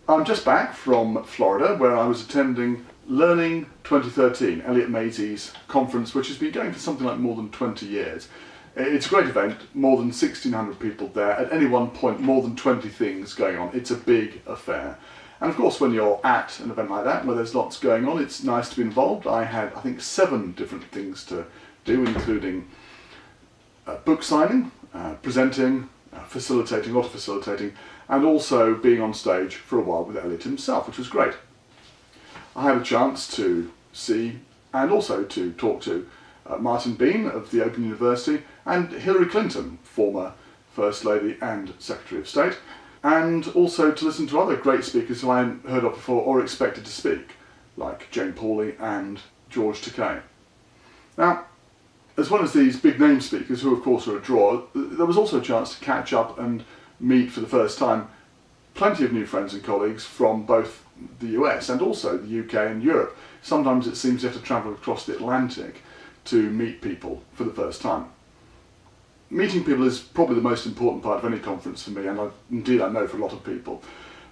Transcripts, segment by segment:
I'm just back from Florida, where I was attending Learning 2013, Elliot Maisie's conference, which has been going for something like more than 20 years. It's a great event, more than 1,600 people there. At any one point, more than 20 things going on. It's a big affair. And of course, when you're at an event like that, where there's lots going on, it's nice to be involved. I had, I think, 7 different things to do, including book signing, presenting, facilitating, auto-facilitating, and also being on stage for a while with Elliot himself, which was great. I had a chance to see and also to talk to Martin Bean of the Open University and Hillary Clinton, former First Lady and Secretary of State, and also to listen to other great speakers who I hadn't heard of before or expected to speak, like Jane Pauley and George Takei. Now, as well as these big name speakers, who of course are a draw, there was also a chance to catch up and meet for the first time plenty of new friends and colleagues from both the US and also the UK and Europe. Sometimes it seems you have to travel across the Atlantic to meet people for the first time. Meeting people is probably the most important part of any conference for me, and indeed I know for a lot of people.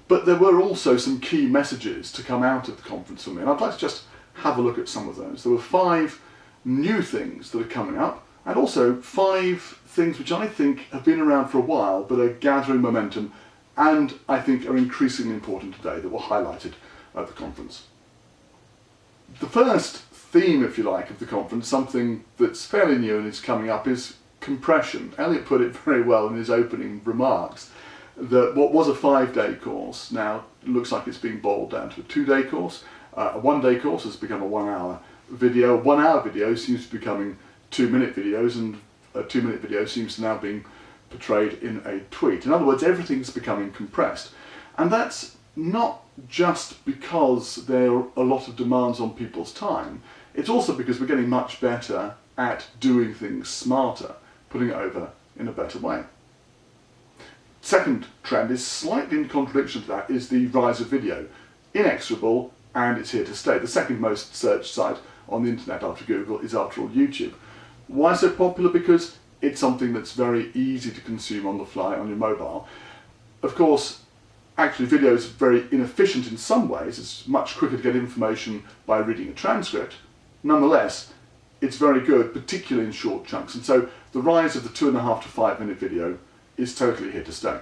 But there were also some key messages to come out of the conference for me, and I'd like to just have a look at some of those. There were 5 new things that are coming up, and also 5 things which I think have been around for a while but are gathering momentum and I think are increasingly important today that were highlighted at the conference. The first theme, if you like, of the conference, something that's fairly new and is coming up, is compression. Elliot put it very well in his opening remarks that what was a 5-day course now looks like it's being boiled down to a 2-day course. A 1-day course has become a 1-hour video. A 1-hour video seems to be becoming 2-minute videos, and a 2-minute video seems to now being portrayed in a tweet. In other words, everything's becoming compressed. And that's not just because there are a lot of demands on people's time. It's also because we're getting much better at doing things smarter, putting it over in a better way. Second trend is slightly in contradiction to that, is the rise of video. Inexorable, and it's here to stay. The second most searched site on the internet after Google is, after all, YouTube. Why so popular? Because it's something that's very easy to consume on the fly on your mobile. Of course, actually video is very inefficient in some ways. It's much quicker to get information by reading a transcript. Nonetheless, it's very good, particularly in short chunks. And so the rise of the 2.5 to 5 minute video is totally here to stay.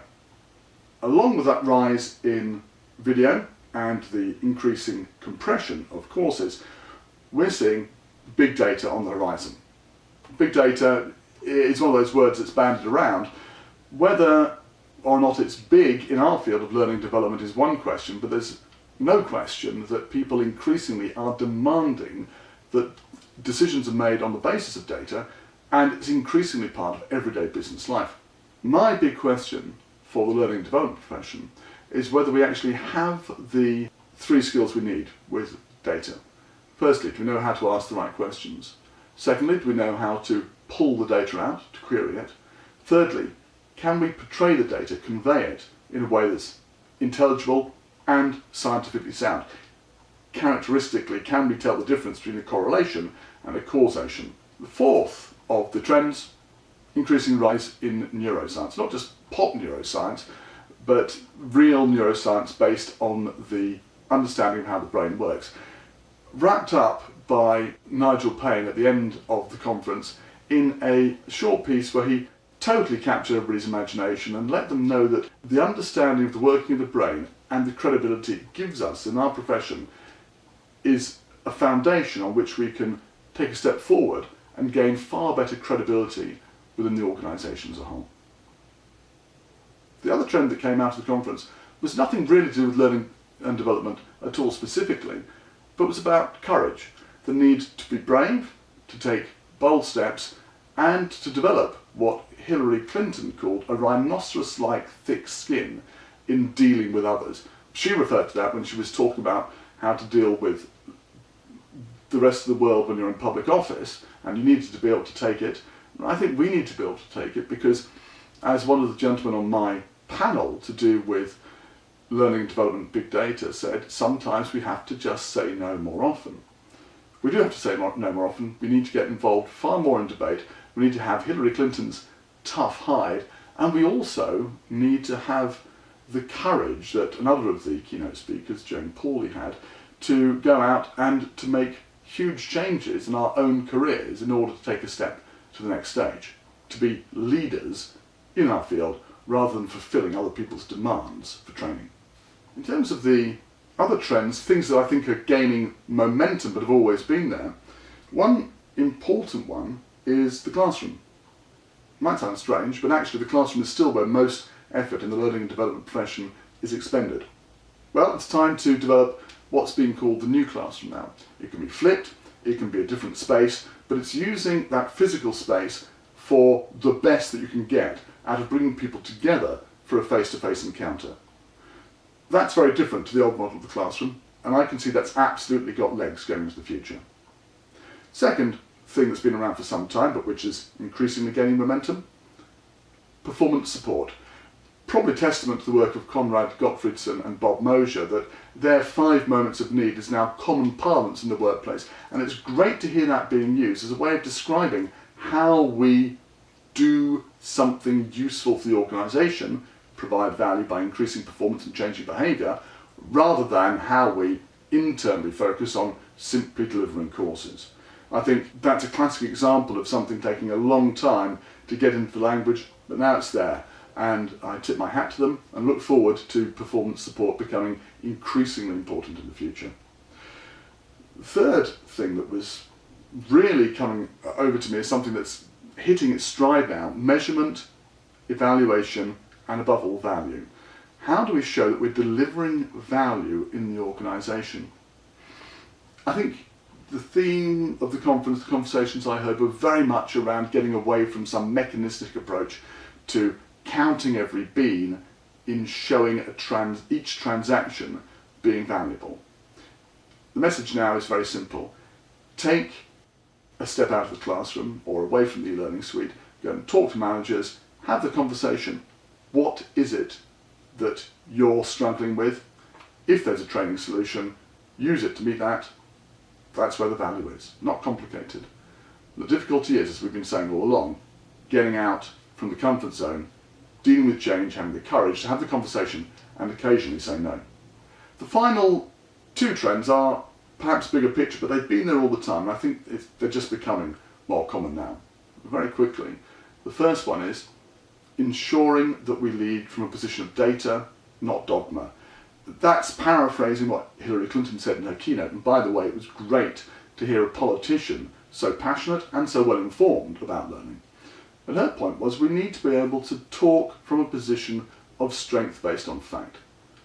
Along with that rise in video and the increasing compression of courses, we're seeing big data on the horizon. Big data is one of those words that's bandied around. Whether or not it's big in our field of learning development is one question, but there's no question that people increasingly are demanding that decisions are made on the basis of data, and it's increasingly part of everyday business life. My big question for the learning and development profession is whether we actually have the 3 skills we need with data. Firstly, do we know how to ask the right questions? Secondly, do we know how to pull the data out, to query it? Thirdly, can we portray the data, convey it in a way that's intelligible and scientifically sound? Characteristically, can we tell the difference between a correlation and a causation? The fourth of the trends, increasing rise in neuroscience. Not just pop neuroscience, but real neuroscience based on the understanding of how the brain works. Wrapped up by Nigel Payne at the end of the conference in a short piece where he totally captured everybody's imagination and let them know that the understanding of the working of the brain and the credibility it gives us in our profession is a foundation on which we can take a step forward and gain far better credibility within the organisation as a whole. The other trend that came out of the conference was nothing really to do with learning and development at all specifically, but was about courage, the need to be brave, to take bold steps, and to develop what Hillary Clinton called a rhinoceros-like thick skin in dealing with others. She referred to that when she was talking about how to deal with the rest of the world when you're in public office, and you needed to be able to take it. And I think we need to be able to take it because, as one of the gentlemen on my panel to do with learning and development big data said, sometimes we have to just say no more often. We do have to say no more often. We need to get involved far more in debate. We need to have Hillary Clinton's tough hide, and we also need to have the courage that another of the keynote speakers, Jane Pauley, had to go out and to make huge changes in our own careers in order to take a step to the next stage, to be leaders in our field rather than fulfilling other people's demands for training. In terms of the other trends, things that I think are gaining momentum but have always been there, one important one is the classroom. It might sound strange, but actually the classroom is still where most effort in the learning and development profession is expended. Well, it's time to develop what's being called the new classroom now. It can be flipped, it can be a different space, but it's using that physical space for the best that you can get out of bringing people together for a face-to-face encounter. That's very different to the old model of the classroom, and I can see that's absolutely got legs going into the future. Second thing that's been around for some time, but which is increasingly gaining momentum, performance support. Probably testament to the work of Conrad Gottfriedson and Bob Mosier that their 5 moments of need is now common parlance in the workplace, and it's great to hear that being used as a way of describing how we do something useful for the organisation, provide value by increasing performance and changing behaviour, rather than how we internally focus on simply delivering courses. I think that's a classic example of something taking a long time to get into the language, but now it's there. And I tip my hat to them and look forward to performance support becoming increasingly important in the future. The third thing that was really coming over to me is something that's hitting its stride now: measurement, evaluation, and above all, value. How do we show that we're delivering value in the organisation? I think the theme of the conference, the conversations I heard, were very much around getting away from some mechanistic approach to counting every bean in showing each transaction being valuable. The message now is very simple. Take a step out of the classroom or away from the e-learning suite, go and talk to managers, have the conversation. What is it that you're struggling with? If there's a training solution, use it to meet that. That's where the value is, not complicated. The difficulty is, as we've been saying all along, getting out from the comfort zone, dealing with change, having the courage to have the conversation and occasionally say no. The final 2 trends are perhaps bigger picture, but they've been there all the time, and I think they're just becoming more common now. Very quickly, the first one is ensuring that we lead from a position of data, not dogma. That's paraphrasing what Hillary Clinton said in her keynote, and by the way, it was great to hear a politician so passionate and so well informed about learning. And her point was we need to be able to talk from a position of strength based on fact.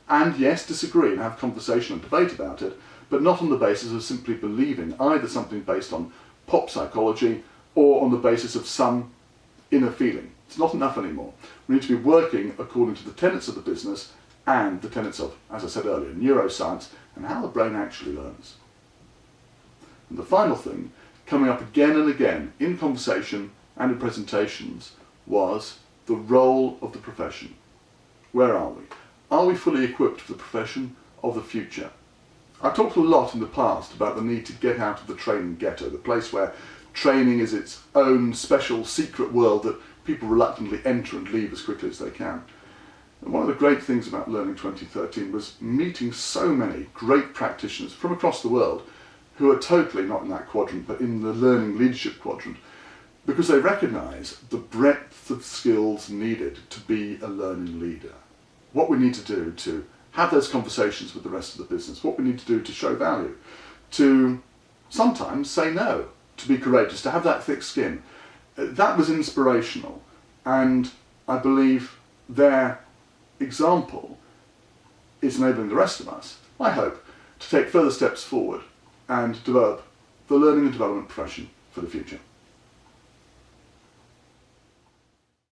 And yes, disagree and have conversation and debate about it, but not on the basis of simply believing either something based on pop psychology or on the basis of some inner feeling. It's not enough anymore. We need to be working according to the tenets of the business and the tenets of, as I said earlier, neuroscience and how the brain actually learns. And the final thing, coming up again and again in conversation and in presentations, was the role of the profession. Where are we? Are we fully equipped for the profession of the future? I've talked a lot in the past about the need to get out of the training ghetto, the place where training is its own special secret world that people reluctantly enter and leave as quickly as they can. And one of the great things about Learning 2013 was meeting so many great practitioners from across the world who are totally not in that quadrant but in the learning leadership quadrant, because they recognise the breadth of skills needed to be a learning leader. What we need to do to have those conversations with the rest of the business, what we need to do to show value, to sometimes say no, to be courageous, to have that thick skin. That was inspirational, and I believe their example is enabling the rest of us, I hope, to take further steps forward and develop the learning and development profession for the future.